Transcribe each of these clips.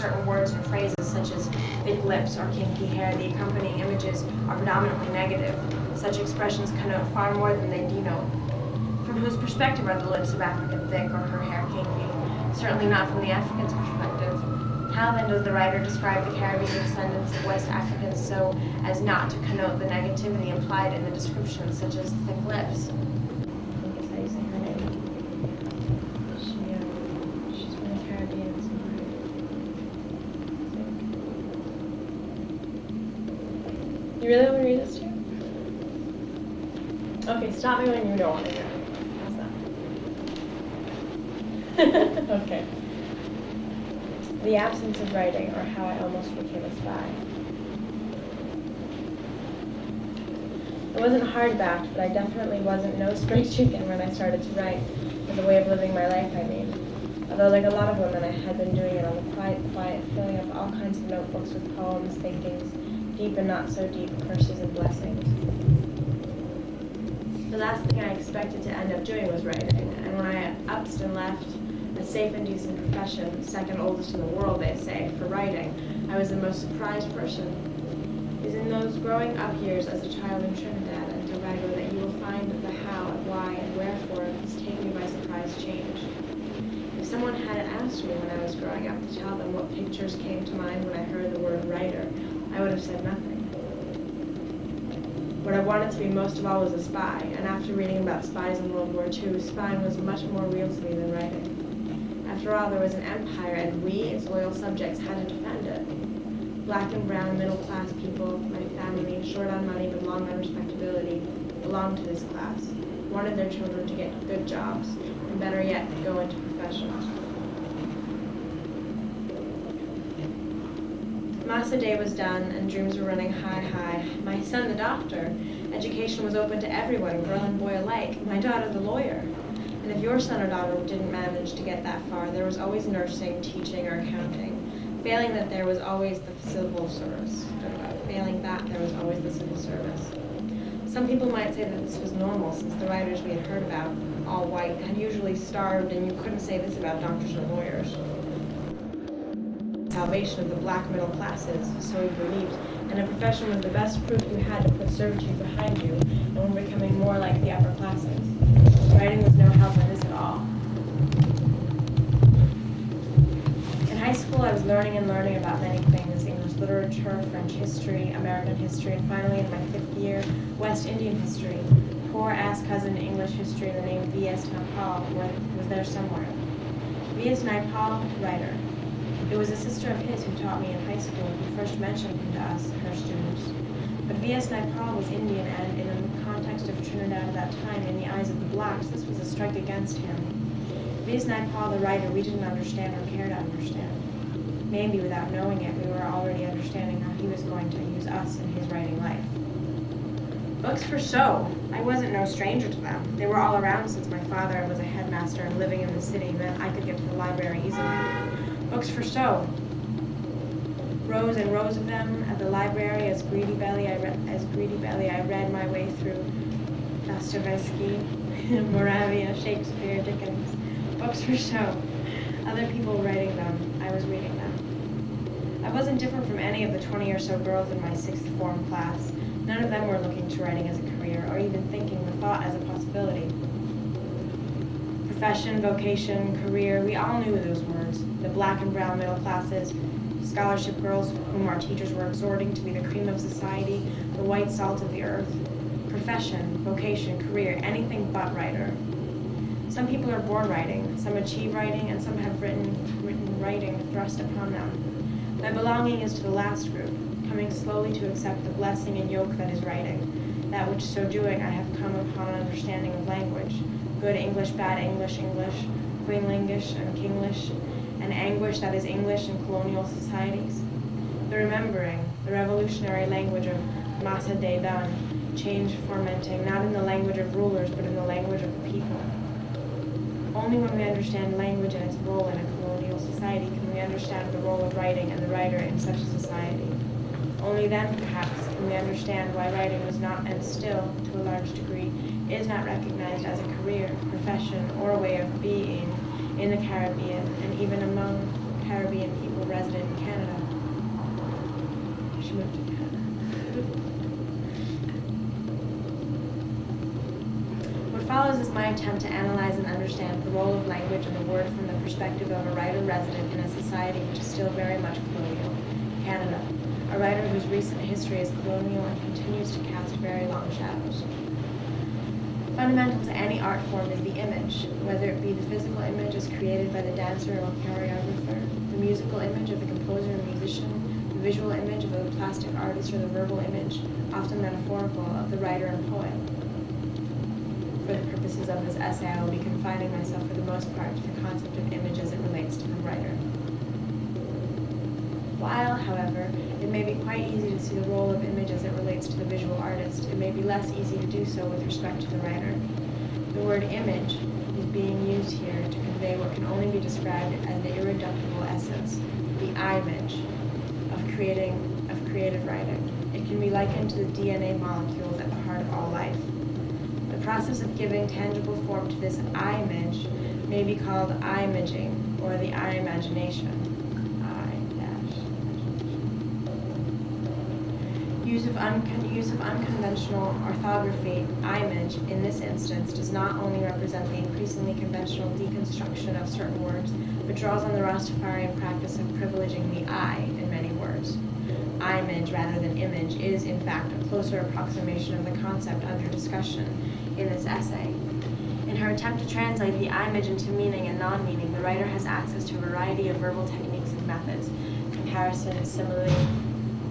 certain words and phrases such as thick lips or kinky hair, the accompanying images are predominantly negative. Such expressions connote far more than they denote. From whose perspective are the lips of Africa thick or her hair kinky? Certainly not from the African's perspective. How then does the writer describe the Caribbean descendants of West Africans so as not to connote the negativity implied in the description, such as thick lips? You really want to read this too? Okay, stop me when you don't want to hear it. How's that? Okay. The absence of writing, or how I almost became a spy. I wasn't hardbacked, but I definitely wasn't no spring chicken when I started to write, as a way of living my life, I mean. Although, like a lot of women, I had been doing it on the quiet, filling up all kinds of notebooks with poems, thinkings, deep and not so deep, curses and blessings. The last thing I expected to end up doing was writing, and when I upped and left a safe and decent profession, second oldest in the world, they say, for writing, I was the most surprised person. It is in those growing up years as a child in Trinidad and Tobago that you will find the how and why and wherefore of this take me by surprise change. If someone had asked me when I was growing up to tell them what pictures came to mind when I heard the word writer, I would have said nothing. What I wanted to be most of all was a spy, and after reading about spies in World War II, spying was much more real to me than writing. After all, there was an empire, and we, its loyal subjects, had to defend it. Black and brown, middle-class people, my family, short on money but long on respectability, belonged to this class, wanted their children to get good jobs, and better yet, go into professions. Massa Day was done, and dreams were running high. My son, the doctor. Education was open to everyone, girl and boy alike. My daughter, the lawyer. And if your son or daughter didn't manage to get that far, there was always nursing, teaching, or accounting. Failing that, there was always the civil service. Failing that, there was always the civil service. Some people might say that this was normal, since the writers we had heard about, all white, had usually starved, and you couldn't say this about doctors or lawyers. Salvation of the black middle classes, so he believed, and a profession was the best proof you had to put servitude behind you, and were becoming more like the upper classes. Writing was no help in this at all. In high school, I was learning about many things: English literature, French history, American history, and finally, in my 5th year, West Indian history. Poor ass cousin English history, the name V.S. Naipaul was there somewhere. V.S. Naipaul, writer. It was a sister of his who taught me in high school who first mentioned him to us, her students. But V.S. Naipaul was Indian, and in the context of Trinidad at that time, in the eyes of the blacks, this was a strike against him. V.S. Naipaul, the writer, we didn't understand or care to understand. Maybe without knowing it, we were already understanding how he was going to use us in his writing life. Books for show. I wasn't no stranger to them. They were all around since my father was a headmaster and living in the city meant I could get to the library easily. Books for show. Rows and rows of them at the library. As greedy belly, I read my way through Dostoevsky, Moravia, Shakespeare, Dickens. Books for show. Other people writing them. I was reading them. I wasn't different from any of the 20 or so girls in my 6th form class. None of them were looking to writing as a career, or even thinking the thought as a possibility. Profession, vocation, career, we all knew those words. The black and brown middle classes, scholarship girls whom our teachers were exhorting to be the cream of society, the white salt of the earth. Profession, vocation, career, anything but writer. Some people are born writing, some achieve writing, and some have written writing thrust upon them. My belonging is to the last group, coming slowly to accept the blessing and yoke that is writing, that which so doing I have come upon an understanding of language, good English, bad English, Queenlingish and Kinglish, and anguish that is English in colonial societies. The remembering, the revolutionary language of Massa Day done, change fomenting, not in the language of rulers, but in the language of the people. Only when we understand language and its role in a colonial society can we understand the role of writing and the writer in such a society. Only then, perhaps, can we understand why writing was not, and still, to a large degree, is not recognized as a career, profession, or a way of being in the Caribbean, and even among Caribbean people resident in Canada. She moved to Canada. What follows is my attempt to analyze and understand the role of language and the word from the perspective of a writer resident in a society which is still very much colonial, Canada, a writer whose recent history is colonial and continues to cast very long shadows. Fundamental to any art form is the image, whether it be the physical image as created by the dancer or choreographer, the musical image of the composer or musician, the visual image of the plastic artist, or the verbal image, often metaphorical, of the writer and poet. For the purposes of this essay, I will be confining myself for the most part to the concept of image as it relates to the writer. While, however, it may be quite easy to see the role of image as it relates to the visual artist, it may be less easy to do so with respect to the writer. The word image is being used here to convey what can only be described as the irreducible essence, the I-image of creative writing. It can be likened to the DNA molecules at the heart of all life. The process of giving tangible form to this I-image may be called I-imaging or the I-imagination. Use of unconventional orthography, I-image, in this instance, does not only represent the increasingly conventional deconstruction of certain words, but draws on the Rastafarian practice of privileging the I in many words. I-image rather than image is, in fact, a closer approximation of the concept under discussion in this essay. In her attempt to translate the I-image into meaning and non-meaning, the writer has access to a variety of verbal techniques and methods: comparison, simile,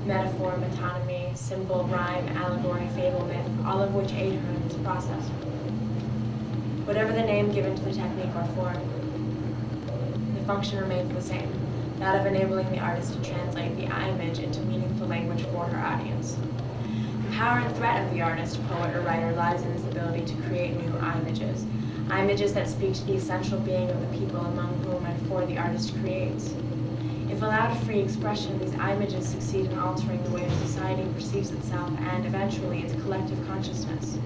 metaphor, metonymy, symbol, rhyme, allegory, fable, myth, all of which aid her in this process. Whatever the name given to the technique or form, the function remains the same, that of enabling the artist to translate the I-image into meaningful language for her audience. The power and threat of the artist, poet, or writer lies in his ability to create new I-images, I-images that speak to the essential being of the people among whom and for the artist creates. If allowed free expression, these I-images succeed in altering the way society perceives itself and, eventually, its collective consciousness.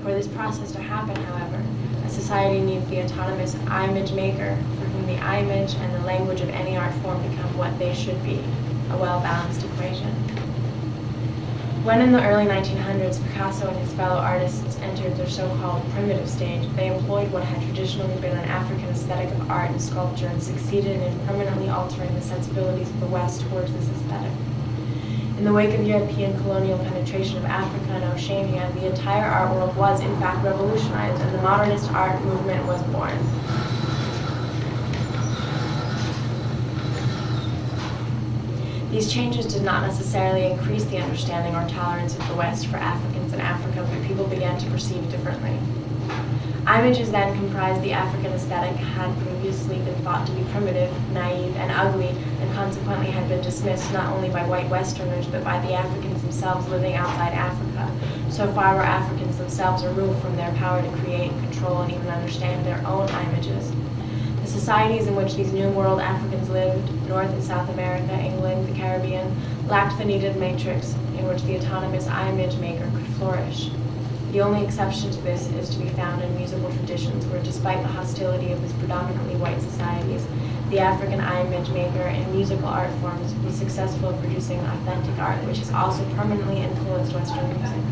For this process to happen, however, a society needs the autonomous I-image maker, for whom the I-image and the language of any art form become what they should be, a well-balanced equation. When in the early 1900s, Picasso and his fellow artists entered their so-called primitive stage, they employed what had traditionally been an African aesthetic of art and sculpture and succeeded in permanently altering the sensibilities of the West towards this aesthetic. In the wake of European colonial penetration of Africa and Oceania, the entire art world was, in fact, revolutionized, and the modernist art movement was born. These changes did not necessarily increase the understanding or tolerance of the West for Africans in Africa, but people began to perceive differently. I-images then comprised the African aesthetic, had previously been thought to be primitive, naive, and ugly, and consequently had been dismissed not only by white Westerners, but by the Africans themselves living outside Africa. So far were Africans themselves removed from their power to create, control, and even understand their own I-images. The societies in which these New World Africans lived, North and South America, England, the Caribbean, lacked the needed matrix in which the autonomous I-image maker could flourish. The only exception to this is to be found in musical traditions where, despite the hostility of these predominantly white societies, the African I-image maker in musical art forms was successful in producing authentic art, which has also permanently influenced Western music.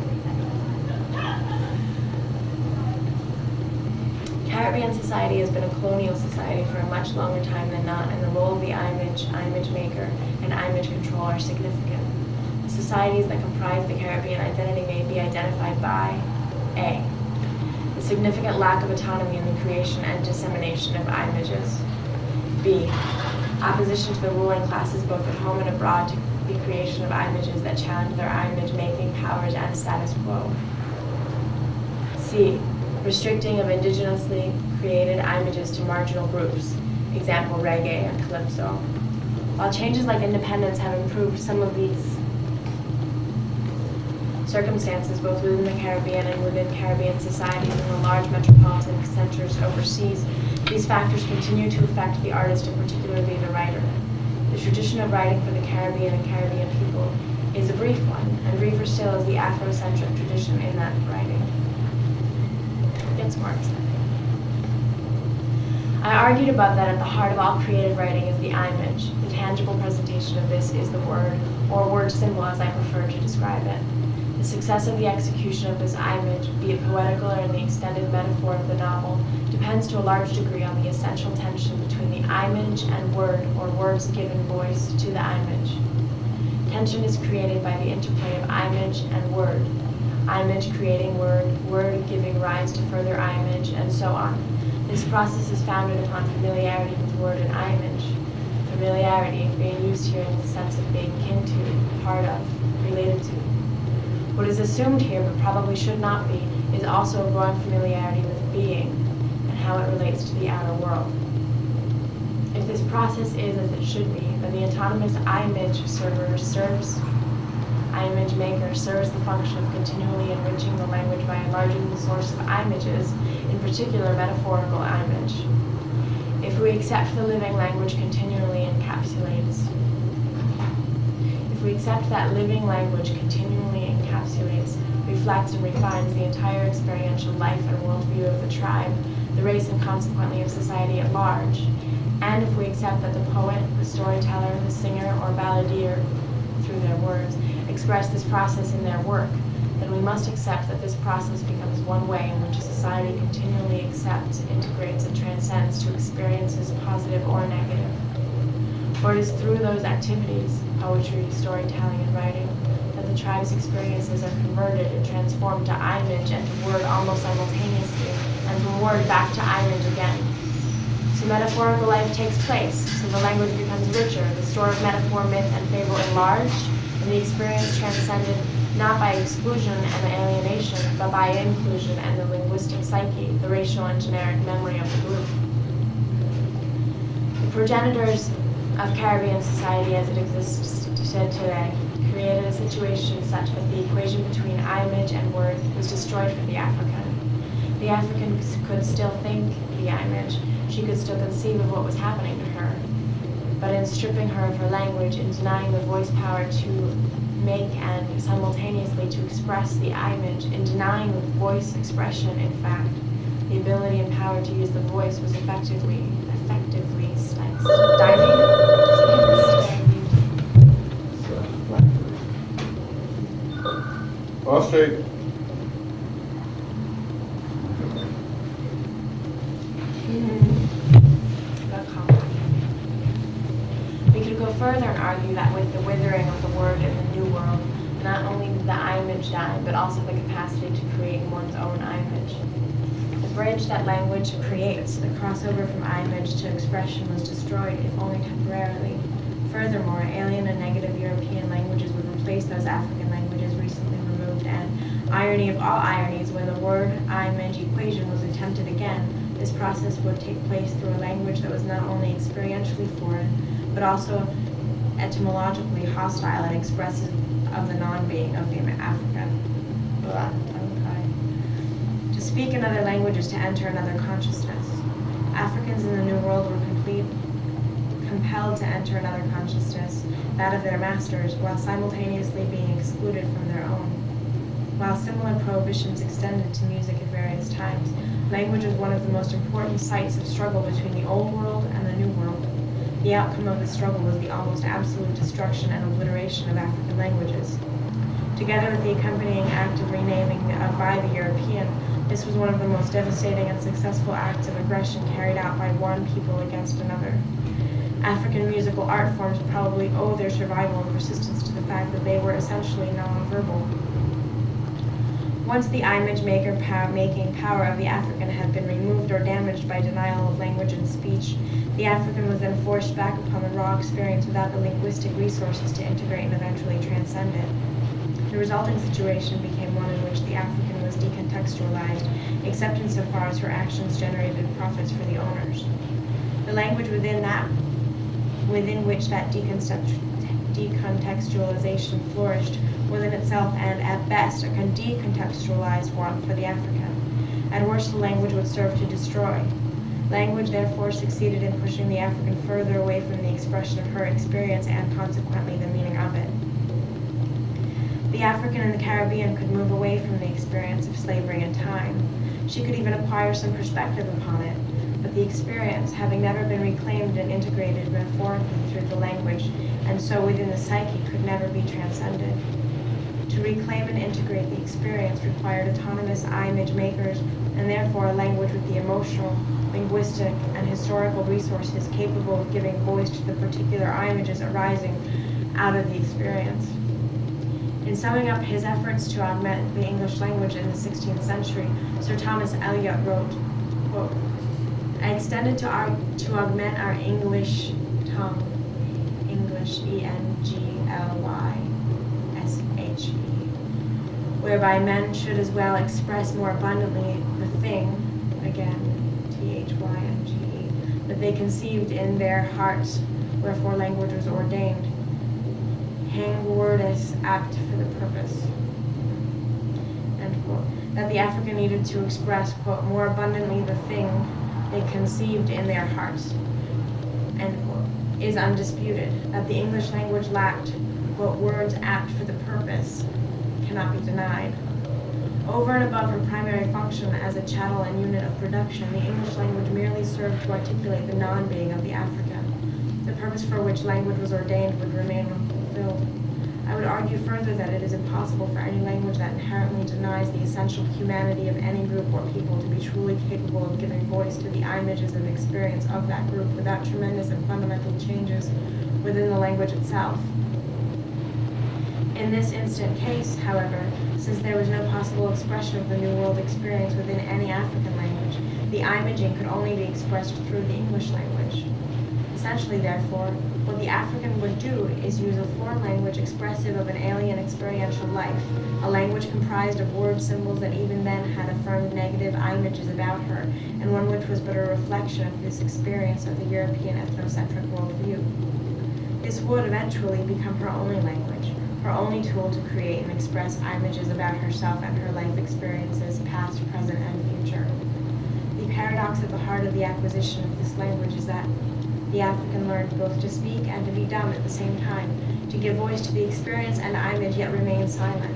Caribbean society has been a colonial society for a much longer time than not, and the role of the I-image maker, and I-image control are significant. The societies that comprise the Caribbean identity may be identified by A. The significant lack of autonomy in the creation and dissemination of I-images. B. Opposition to the ruling classes both at home and abroad to the creation of I-images that challenge their I-image making powers and status quo. C. Restricting of indigenously created I-images to marginal groups, example reggae and calypso. While changes like independence have improved some of these circumstances both within the Caribbean and within Caribbean societies and the large metropolitan centers overseas, these factors continue to affect the artist and particularly the writer. The tradition of writing for the Caribbean and Caribbean people is a brief one, and briefer still is the Afrocentric tradition in that writing. Gets more exciting. I argued above that at the heart of all creative writing is the image. The tangible presentation of this is the word, or word symbol as I prefer to describe it. The success of the execution of this image, be it poetical or in the extended metaphor of the novel, depends to a large degree on the essential tension between the image and word, or words giving voice to the image. Tension is created by the interplay of image and word. Image creating word, word giving rise to further image, and so on. This process is founded upon familiarity with word and image. Familiarity being used here in the sense of being kin to, part of, related to. What is assumed here, but probably should not be, is also a growing familiarity with being and how it relates to the outer world. If this process is as it should be, then the autonomous image image maker serves the function of continually enriching the language by enlarging the source of images, in particular metaphorical image. If we accept the living language continually encapsulates, reflects and refines the entire experiential life and worldview of the tribe, the race, and consequently of society at large, and if we accept that the poet, the storyteller, the singer, or balladeer, through their words, express this process in their work, then we must accept that this process becomes one way in which a society continually accepts, integrates, and transcends to experiences positive or negative. For it is through those activities, poetry, storytelling, and writing, that the tribe's experiences are converted and transformed to image and to word almost simultaneously, and from word back to image again. So metaphorical life takes place, so the language becomes richer, the store of metaphor, myth, and fable enlarged, and the experience transcended not by exclusion and alienation, but by inclusion and the linguistic psyche, the racial and generic memory of the group. The progenitors of Caribbean society as it exists today created a situation such that the equation between image and word was destroyed for the African. The African could still think the image, she could still conceive of what was happening to her, but in stripping her of her language, in denying the voice power to make and simultaneously to express the image, in denying the voice expression, in fact, the ability and power to use the voice was effectively All straight. We could go further and argue that with the withering of the word in the New World, not only did the image die, but also the capacity to create one's own image. The bridge that language creates, the crossover from image to expression, was destroyed, if only temporarily. Furthermore, alien and negative European languages would replace those African languages recently removed, and, irony of all ironies, when the word-image equation was attempted again, this process would take place through a language that was not only experientially foreign, but also etymologically hostile and expressive of the non-being of the African. To speak another language is to enter another consciousness. Africans in the New World were compelled to enter another consciousness, that of their masters, while simultaneously being excluded from their own. While similar prohibitions extended to music at various times, language was one of the most important sites of struggle between the Old World and the New World. The outcome of the struggle was the almost absolute destruction and obliteration of African languages. Together with the accompanying act of renaming by the European, this was one of the most devastating and successful acts of aggression carried out by one people against another. African musical art forms probably owe their survival and persistence to the fact that they were essentially non-verbal. Once the image-making power of the African had been removed or damaged by denial of language and speech, the African was then forced back upon the raw experience without the linguistic resources to integrate and eventually transcend it. The resulting situation became one in which the African was decontextualized, except insofar as her actions generated profits for the owners. The language within which that decontextualization flourished was in itself and, at best, a decontextualized one for the African. At worst, the language would serve to destroy. Language, therefore, succeeded in pushing the African further away from the expression of her experience and, consequently, the meaning of it. The African in the Caribbean could move away from the experience of slavery and time. She could even acquire some perspective upon it. but the experience, having never been reclaimed and integrated metaphorically through the language, and so within the psyche, could never be transcended. To reclaim and integrate the experience required autonomous image makers, and therefore a language with the emotional, linguistic, and historical resources capable of giving voice to the particular images arising out of the experience. In summing up his efforts to augment the English language in the 16th century, Sir Thomas Elyot wrote, quote, "I extended to augment our English tongue, English, E-N-G-L-Y-S-H-E, whereby men should as well express more abundantly the thing, again, T-H-Y-N-G-E, that they conceived in their hearts, wherefore language was ordained. Hang wordus apt for the purpose," end quote. That the African needed to express, quote, "more abundantly the thing they conceived in their hearts," end quote, is undisputed. That the English language lacked, quote, "words apt for the purpose," cannot be denied. Over and above her primary function as a chattel and unit of production, the English language merely served to articulate the non-being of the African. The purpose for which language was ordained would remain unfulfilled. I would argue further that it is impossible for any language that inherently denies the essential humanity of any group or people to be truly capable of giving voice to the images and experience of that group without tremendous and fundamental changes within the language itself. In this instant case, however, since there was no possible expression of the New World experience within any African language, the imaging could only be expressed through the English language. Essentially, therefore, what the African would do is use a foreign language expressive of an alien experiential life, a language comprised of word symbols that even then had affirmed negative images about her, and one which was but a reflection of this experience of the European ethnocentric worldview. This would eventually become her only language, her only tool to create and express images about herself and her life experiences, past, present, and future. The paradox at the heart of the acquisition of this language is that the African learned both to speak and to be dumb at the same time, to give voice to the experience and image yet remain silent.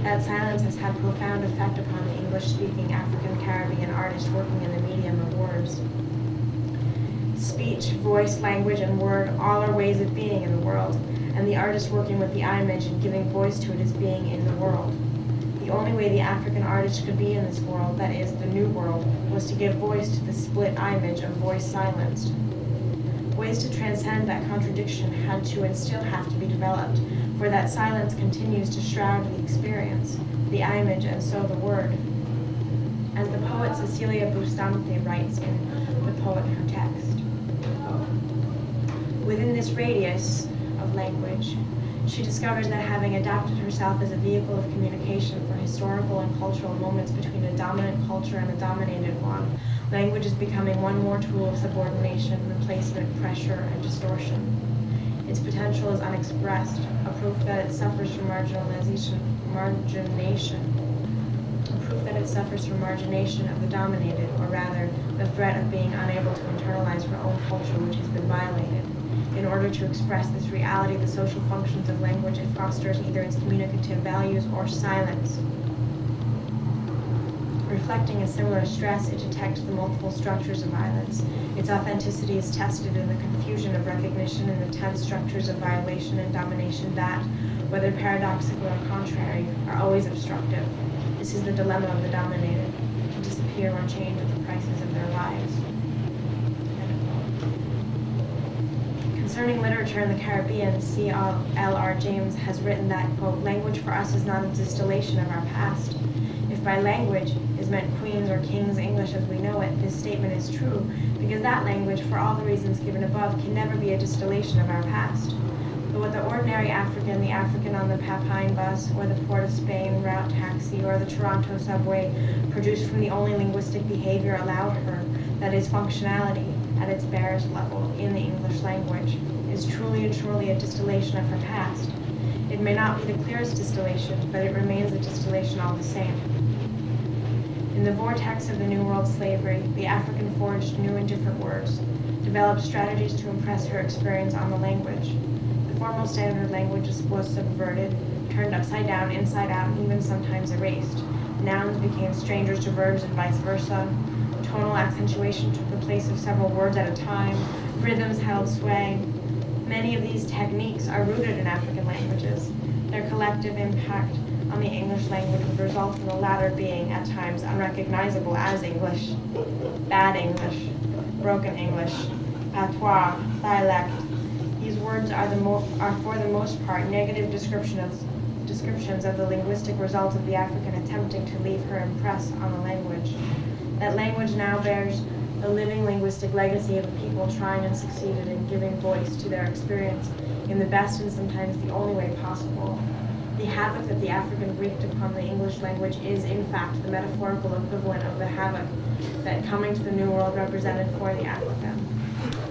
That silence has had profound effect upon the English-speaking African Caribbean artist working in the medium of words. Speech, voice, language, and word all are ways of being in the world, and the artist working with the image and giving voice to it is being in the world. The only way the African artist could be in this world, that is, the new world, was to give voice to the split image of voice silenced. Ways to transcend that contradiction had to and still have to be developed, for that silence continues to shroud the experience, the image, and so the word. As the poet Cecilia Bustamante writes in The Poet, Her Text, within this radius of language, she discovers that having adapted herself as a vehicle of communication for historical and cultural moments between a dominant culture and a dominated one, language is becoming one more tool of subordination, replacement, pressure, and distortion. Its potential is unexpressed, a proof that it suffers from margination, a proof that it suffers from margination of the dominated, or rather, the threat of being unable to internalize her own culture which has been violated. In order to express this reality, the social functions of language, it fosters either its communicative values or silence. Reflecting a similar stress, it detects the multiple structures of violence. Its authenticity is tested in the confusion of recognition and the tense structures of violation and domination that, whether paradoxical or contrary, are always obstructive. This is the dilemma of the dominated, to disappear or change at the prices of their lives. Concerning literature in the Caribbean, C.L.R. James has written that, quote, "Language for us is not a distillation of our past. If by language is meant Queen's or King's English as we know it, this statement is true, because that language, for all the reasons given above, can never be a distillation of our past. But what the ordinary African, the African on the Papine bus, or the Port of Spain route taxi, or the Toronto subway, produced from the only linguistic behavior allowed her, that is functionality, at its barest level, in the English language, is truly and surely a distillation of her past. It may not be the clearest distillation, but it remains a distillation all the same. In the vortex of the New World slavery, the African forged new and different words, developed strategies to impress her experience on the language. The formal standard language was subverted, turned upside down, inside out, and even sometimes erased. Nouns became strangers to verbs and vice versa. Tonal accentuation took the place of several words at a time. Rhythms held sway. Many of these techniques are rooted in African languages. Their collective impact on the English language would result in the latter being, at times, unrecognizable as English, bad English, broken English, patois, dialect. These words are for the most part negative descriptions of the linguistic result of the African attempting to leave her impress on the language. That language now bears the living linguistic legacy of a people trying and succeeded in giving voice to their experience in the best and sometimes the only way possible. The havoc that the African wreaked upon the English language is, in fact, the metaphorical equivalent of the havoc that coming to the New World represented for the African.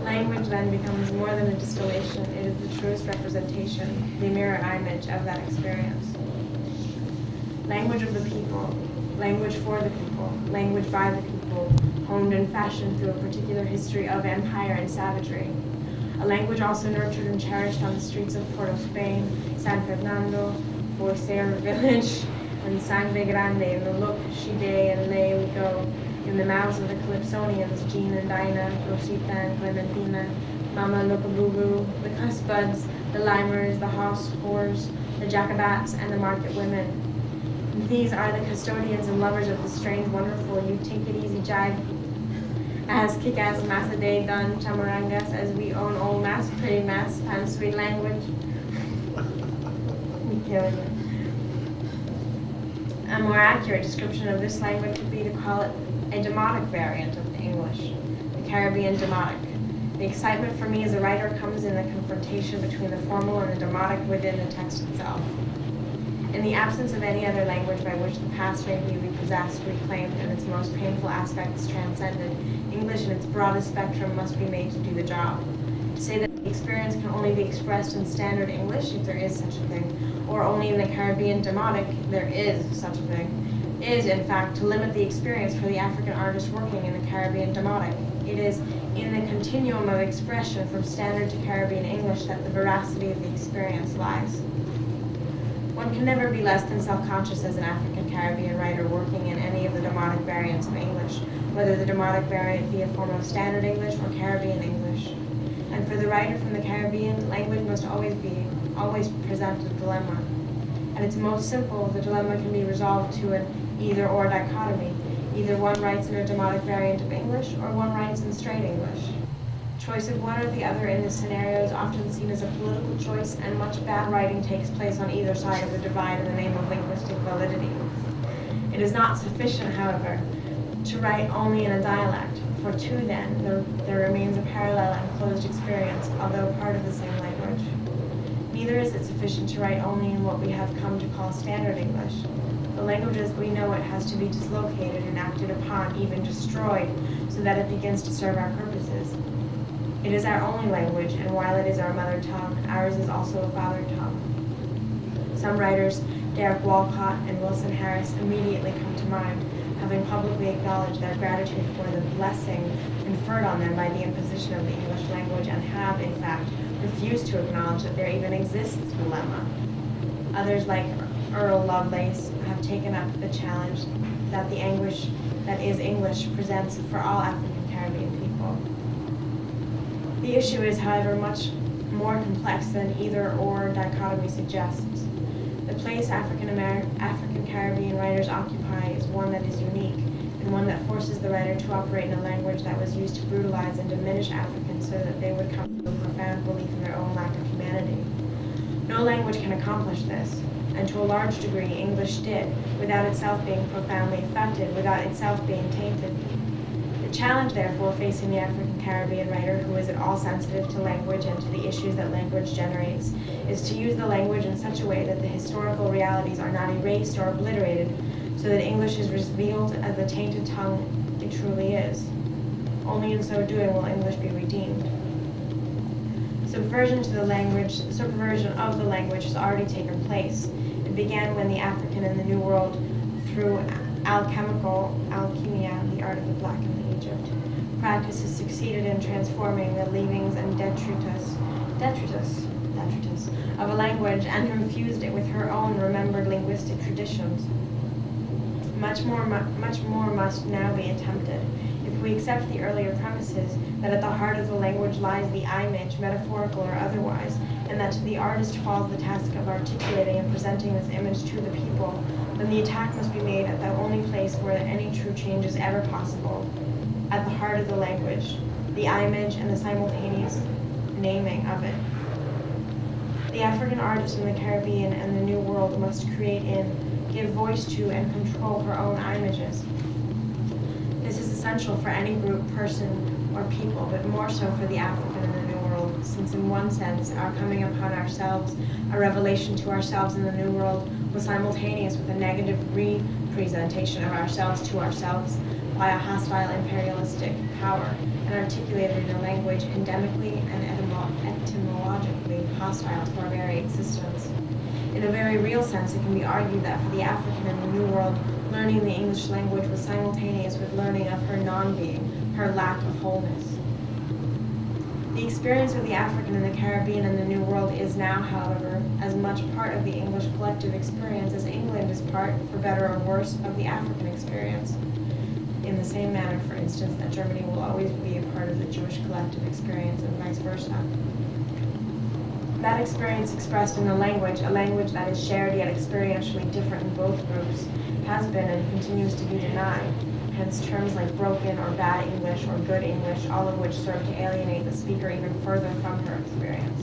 Language then becomes more than a distillation, it is the truest representation, the mirror image of that experience. Language of the people, language for the people, language by the people, honed and fashioned through a particular history of empire and savagery. A language also nurtured and cherished on the streets of Port of Spain, San Fernando, Borcel village, and Sangre Grande, in the look, Shide, and Lay we go, in the mouths of the Calypsonians, Jean and Dinah, Rosita and Clementina, Mama Lookabooboo, the Cusbuds, the Limers, the Hoss whores, the Jacobats, and the market women. These are the custodians and lovers of the strange, wonderful, you take it easy jive, as kick-ass massa day done chamarangas, as we own old mass, pretty mass, times sweet language. We killing it. A more accurate description of this language would be to call it a demotic variant of the English, the Caribbean demotic. The excitement for me as a writer comes in the confrontation between the formal and the demotic within the text itself. In the absence of any other language by which the past may be repossessed, reclaimed, and its most painful aspects transcended, English in its broadest spectrum must be made to do the job. To say that the experience can only be expressed in standard English, if there is such a thing, or only in the Caribbean demotic, there is such a thing, is, in fact, to limit the experience for the African artist working in the Caribbean demotic. It is in the continuum of expression from standard to Caribbean English that the veracity of the experience lies. One can never be less than self-conscious as an African Caribbean writer working in any of the demotic variants of English, whether the demotic variant be a form of standard English or Caribbean English. And for the writer from the Caribbean, language must always present a dilemma. At its most simple, the dilemma can be resolved to an either-or dichotomy. Either one writes in a demotic variant of English, or one writes in straight English. Choice of one or the other in this scenario is often seen as a political choice, and much bad writing takes place on either side of the divide in the name of linguistic validity. It is not sufficient, however, to write only in a dialect. For two, then, there remains a parallel and closed experience, although part of the same language. Neither is it sufficient to write only in what we have come to call standard English. The language as we know it has to be dislocated and acted upon, even destroyed, so that it begins to serve our purposes. It is our only language, and while it is our mother tongue, ours is also a father tongue. Some writers, Derek Walcott and Wilson Harris, immediately come to mind, having publicly acknowledged their gratitude for the blessing conferred on them by the imposition of the English language, and have, in fact, refused to acknowledge that there even exists a dilemma. Others, like Earl Lovelace, have taken up the challenge that the anguish that is English presents for all African Caribbean people. The issue is, however, much more complex than either-or dichotomy suggests. The place African Caribbean writers occupy is one that is unique, and one that forces the writer to operate in a language that was used to brutalize and diminish Africans so that they would come to a profound belief in their own lack of humanity. No language can accomplish this, and to a large degree English did, without itself being profoundly affected, without itself being tainted. The challenge, therefore, facing the African Caribbean writer who is at all sensitive to language and to the issues that language generates, is to use the language in such a way that the historical realities are not erased or obliterated, so that English is revealed as the tainted tongue it truly is. Only in so doing will English be redeemed. Subversion of the language has already taken place. It began when the African in the New World, through alchemia, the art of the black in Egypt, practices succeeded in transforming the leavings and detritus of a language and infused it with her own remembered linguistic traditions. Much more must now be attempted. If we accept the earlier premises that at the heart of the language lies the image, metaphorical or otherwise, and that to the artist falls the task of articulating and presenting this image to the people, then the attack must be made at the only place where any true change is ever possible, at the heart of the language, the image and the simultaneous naming of it. The African artist in the Caribbean and the New World must create in, give voice to, and control her own images. This is essential for any group, person, or people, but more so for the African in the New World, since in one sense, our coming upon ourselves, a revelation to ourselves in the New World, was simultaneous with a negative representation of ourselves to ourselves by a hostile imperialistic power, and articulated in a language endemically and etymologically hostile to our very existence. In a very real sense, it can be argued that for the African in the New World, learning the English language was simultaneous with learning of her non-being, her lack of wholeness. The experience of the African in the Caribbean and the New World is now, however, as much part of the English collective experience as England is part, for better or worse, of the African experience. In the same manner, for instance, that Germany will always be a part of the Jewish collective experience and vice versa. That experience expressed in a language that is shared yet experientially different in both groups, has been and continues to be denied. Hence terms like broken or bad English or good English, all of which serve to alienate the speaker even further from her experience.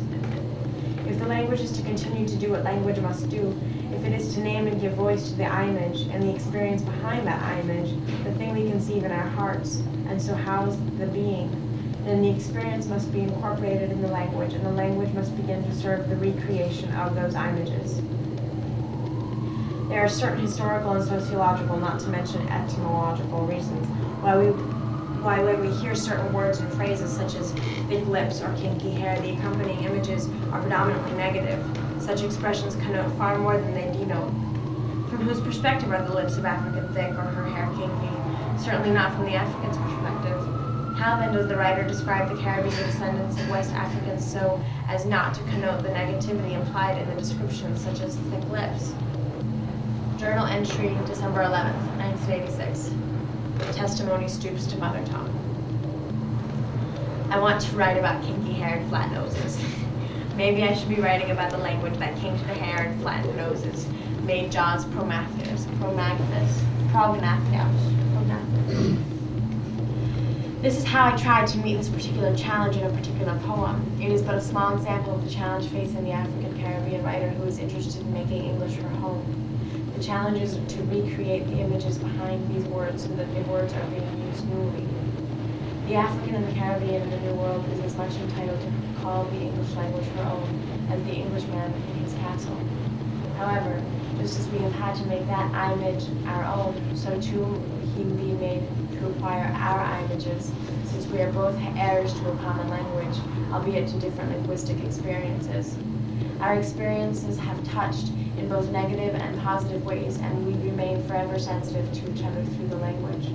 If the language is to continue to do what language must do, if it is to name and give voice to the image and the experience behind that image, the thing we conceive in our hearts, and so house the being, then the experience must be incorporated in the language, and the language must begin to serve the recreation of those images. There are certain historical and sociological, not to mention etymological reasons, why when we hear certain words and phrases such as thick lips or kinky hair, the accompanying images are predominantly negative. Such expressions connote far more than they denote. From whose perspective are the lips of African thick or her hair kinky? Certainly not from the African's perspective. How then does the writer describe the Caribbean descendants of West Africans so as not to connote the negativity implied in the descriptions, such as thick lips? Journal entry, December 11th, 1986. Testimony stoops to mother tongue. I want to write about kinky-haired flat noses. Maybe I should be writing about the language that kinked the hair and flattened noses, made jaws prognathous. This is how I tried to meet this particular challenge in a particular poem. It is but a small example of the challenge facing the African Caribbean writer who is interested in making English her home. The challenge is to recreate the images behind these words so that the words are being used newly. The African in the Caribbean and the New World is as much entitled to call the English language her own as the Englishman in his castle. However, just as we have had to make that image our own, so too he will be made to acquire our images, since we are both heirs to a common language, albeit to different linguistic experiences. Our experiences have touched in both negative and positive ways, and we remain forever sensitive to each other through the language.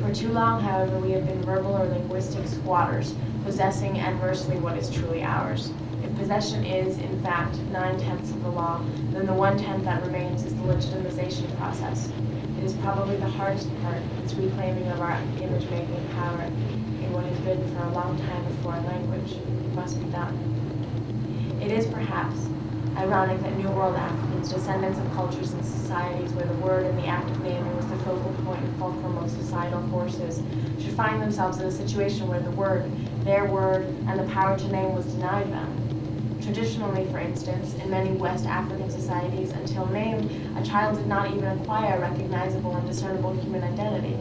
For too long, however, we have been verbal or linguistic squatters, possessing adversely what is truly ours. If possession is, in fact, 9/10 of the law, then the 1/10 that remains is the legitimization process. It is probably the hardest part, its reclaiming of our image-making power in what has been for a long time a foreign language. It must be done. It is perhaps ironic that New World Africans, descendants of cultures and societies where the word and the act of naming was the focal point and fulcrum of societal forces, should find themselves in a situation where the word, their word, and the power to name was denied them. Traditionally, for instance, in many West African societies, until named, a child did not even acquire a recognizable and discernible human identity.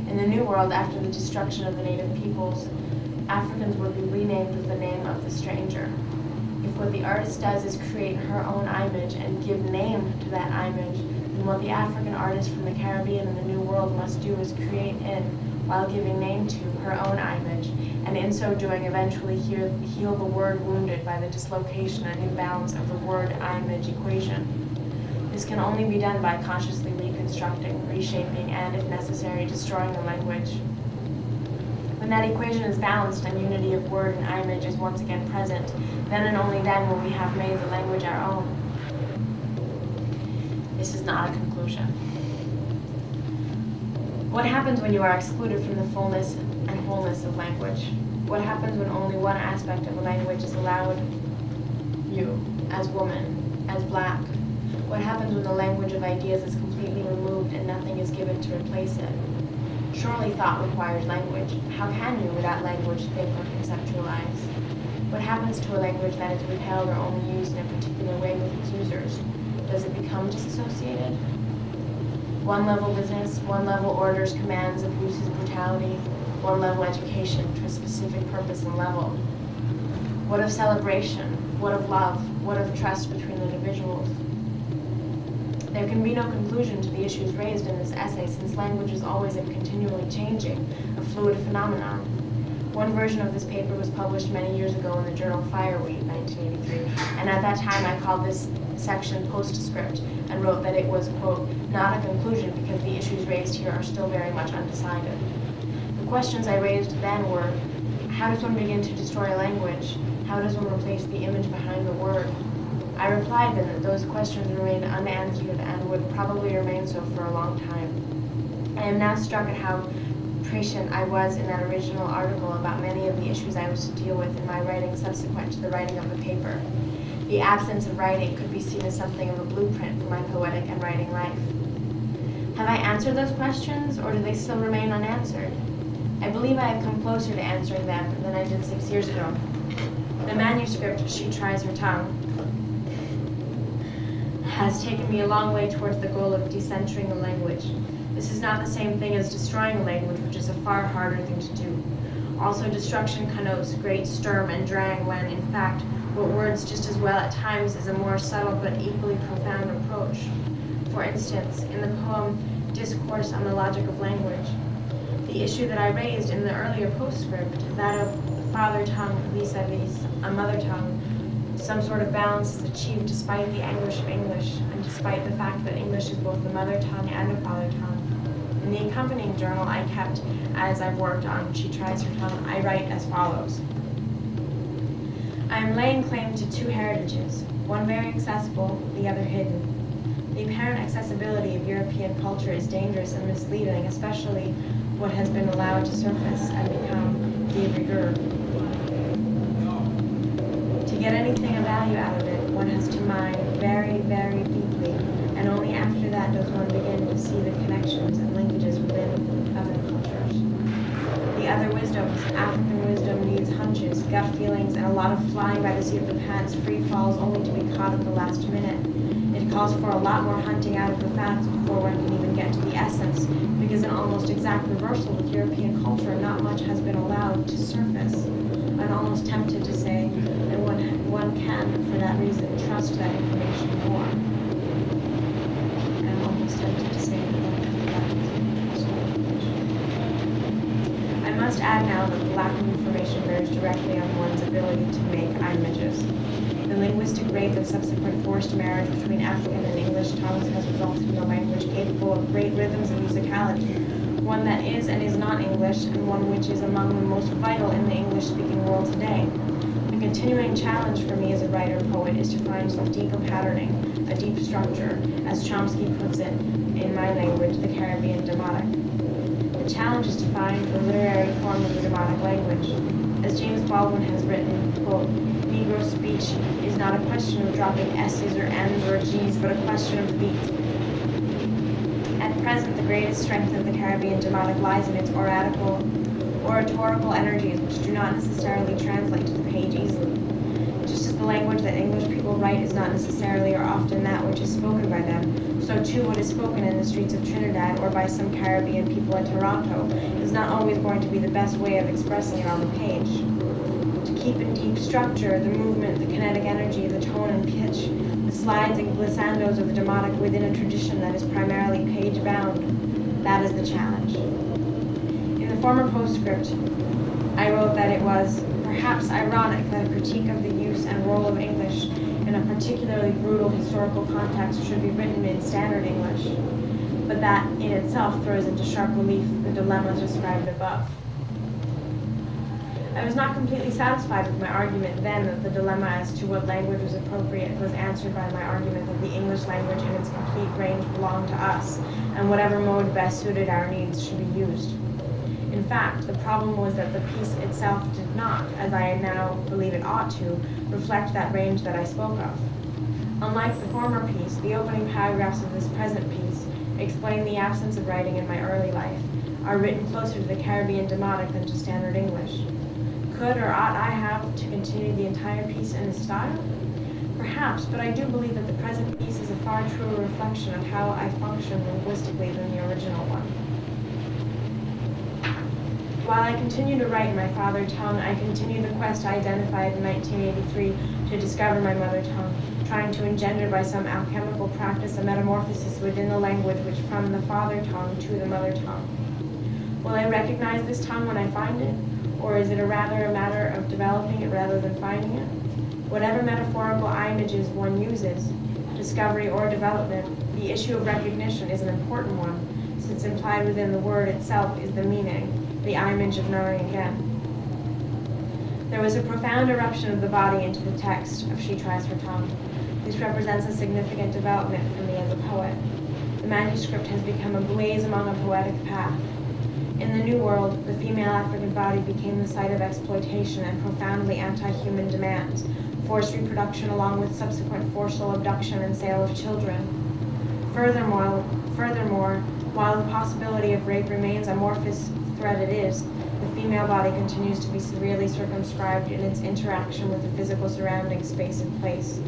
In the New World, after the destruction of the native peoples, Africans would be renamed with the name of the stranger. If what the artist does is create her own image and give name to that image, then what the African artist from the Caribbean and the New World must do is create in, while giving name to, her own image, and in so doing eventually heal the word wounded by the dislocation and imbalance of the word-image equation. This can only be done by consciously reconstructing, reshaping, and, if necessary, destroying the language. When that equation is balanced and unity of word and image is once again present, then and only then will we have made the language our own. This is not a conclusion. What happens when you are excluded from the fullness and wholeness of language? What happens when only one aspect of a language is allowed you, as woman, as black? What happens when the language of ideas is completely removed and nothing is given to replace it? Surely thought requires language. How can you, without language, think or conceptualize? What happens to a language that is withheld or only used in a particular way with its users? Does it become disassociated? One level business, one level orders, commands, abuses, brutality, one level education to a specific purpose and level. What of celebration? What of love? What of trust between individuals? There can be no conclusion to the issues raised in this essay, since language is always and continually changing, a fluid phenomenon. One version of this paper was published many years ago in the journal Fireweed, 1983, and at that time I called this section postscript and wrote that it was, quote, not a conclusion because the issues raised here are still very much undecided. The questions I raised then were, how does one begin to destroy a language? How does one replace the image behind the word? I replied then that those questions remained unanswered and would probably remain so for a long time. I am now struck at how prescient I was in that original article about many of the issues I was to deal with in my writing subsequent to the writing of the paper. The absence of writing could be seen as something of a blueprint for my poetic and writing life. Have I answered those questions, or do they still remain unanswered? I believe I have come closer to answering them than I did 6 years ago. The manuscript, She Tries Her Tongue, has taken me a long way towards the goal of decentering the language. This is not the same thing as destroying a language, which is a far harder thing to do. Also, destruction connotes great sturm and drang when, in fact, what words just as well at times is a more subtle but equally profound approach. For instance, in the poem Discourse on the Logic of Language, the issue that I raised in the earlier postscript, that of father tongue vis-a-vis a mother tongue, some sort of balance is achieved despite the anguish of English, and despite the fact that English is both a mother tongue and a father tongue. In the accompanying journal I kept as I've worked on She Tries Her Tongue, I write as follows. I am laying claim to two heritages, one very accessible, the other hidden. The apparent accessibility of European culture is dangerous and misleading, especially what has been allowed to surface and become de rigueur. To get anything of value out of it, one has to mine very, very deeply, and only after that does one begin to see the connections and linkages within other cultures. The other wisdoms, African wisdom, needs hunches, gut feelings, and a lot of flying by the seat of the pants, free falls only to be caught at the last minute. It calls for a lot more hunting out of the facts before one can even get to the essence, because in almost exact reversal with European culture, not much has been allowed to surface. I'm almost tempted to say that one can, for that reason, trust that information more. I'm almost tempted to say that one can, for that reason, trust that information more. I must add now that the lack of information bears directly on one's ability to make images. The linguistic rape and subsequent forced marriage between African and English tongues has resulted in a language capable of great rhythms and musicality, one that is and is not English, and one which is among the most vital in the English-speaking world today. The continuing challenge for me as a writer-poet is to find some deeper patterning, a deep structure, as Chomsky puts it in my language, the Caribbean Demotic. The challenge is to find the literary form of the Demotic language. As James Baldwin has written, quote, Negro speech is not a question of dropping S's or N's or G's, but a question of beat. At present, the greatest strength of the Caribbean Demotic lies in its oratorical energies, which do not necessarily translate to the page easily. Just as the language that English people write is not necessarily or often that which is spoken by them, so too what is spoken in the streets of Trinidad or by some Caribbean people in Toronto is not always going to be the best way of expressing it on the page. To keep in deep structure, the movement, the kinetic energy, the tone and pitch, the slides and glissandos of the Demotic within a tradition that is primarily page-bound, that is the challenge. In the former postscript, I wrote that it was perhaps ironic that a critique of the use and role of English in a particularly brutal historical context should be written in standard English, but that in itself throws into sharp relief the dilemmas described above. I was not completely satisfied with my argument then that the dilemma as to what language was appropriate was answered by my argument that the English language in its complete range belonged to us, and whatever mode best suited our needs should be used. In fact, the problem was that the piece itself did not, as I now believe it ought to, reflect that range that I spoke of. Unlike the former piece, the opening paragraphs of this present piece explain the absence of writing in my early life, are written closer to the Caribbean Demotic than to standard English. Could or ought I have to continue the entire piece in this style? Perhaps, but I do believe that the present piece is a far truer reflection of how I function linguistically than the original one. While I continue to write in my father tongue, I continue the quest I identified in 1983 to discover my mother tongue, trying to engender by some alchemical practice a metamorphosis within the language which from the father tongue to the mother tongue. Will I recognize this tongue when I find it, or is it rather a matter of developing it rather than finding it? Whatever metaphorical images one uses, discovery or development, the issue of recognition is an important one, since implied within the word itself is the meaning, the image of knowing again. There was a profound eruption of the body into the text of She Tries Her Tongue. This represents a significant development for me as a poet. The manuscript has become a blaze among a poetic path. In the New World, the female African body became the site of exploitation and profoundly anti-human demands, forced reproduction along with subsequent forcible abduction and sale of children. Furthermore, while the possibility of rape remains a amorphous threat it is, the female body continues to be severely circumscribed in its interaction with the physical surrounding space and place.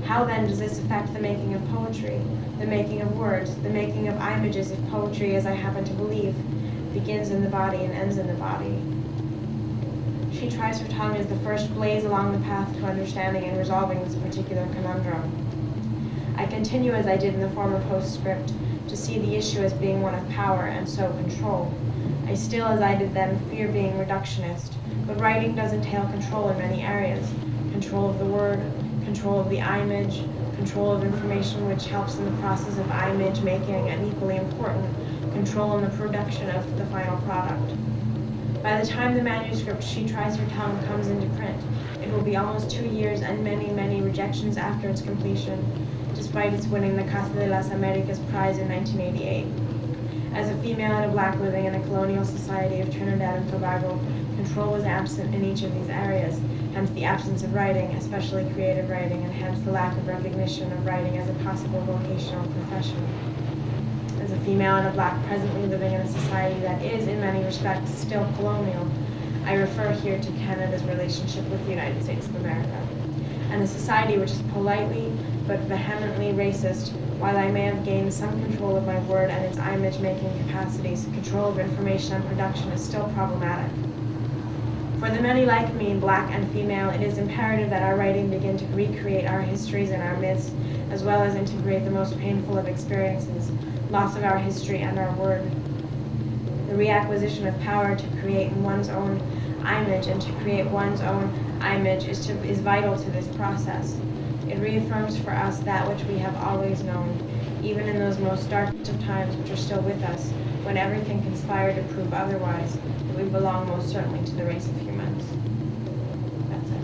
How then does this affect the making of poetry, the making of words, the making of images if poetry, as I happen to believe, begins in the body and ends in the body? She Tries Her Tongue is the first blaze along the path to understanding and resolving this particular conundrum. I continue, as I did in the former postscript, to see the issue as being one of power and so control. I still, as I did then, fear being reductionist, but writing does entail control in many areas. Control of the word, control of the image, control of information which helps in the process of image making, and equally important, control in the production of the final product. By the time the manuscript She Tries Her Tongue comes into print, it will be almost 2 years and many, many rejections after its completion, despite its winning the Casa de las Americas Prize in 1988. As a female and a black living in a colonial society of Trinidad and Tobago, control was absent in each of these areas, hence the absence of writing, especially creative writing, and hence the lack of recognition of writing as a possible vocational profession. As a female and a black presently living in a society that is, in many respects, still colonial, I refer here to Canada's relationship with the United States of America, and a society which is politely but vehemently racist. While I may have gained some control of my word and its image-making capacities, control of information and production is still problematic. For the many like me, black and female, it is imperative that our writing begin to recreate our histories and our myths, as well as integrate the most painful of experiences, loss of our history and our word. The reacquisition of power to create one's own image and to create one's own image is vital to this process. It reaffirms for us that which we have always known, even in those most darkest of times which are still with us, when everything conspired to prove otherwise, that we belong most certainly to the race of humans. That's it.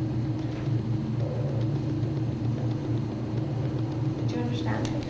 Did you understand it?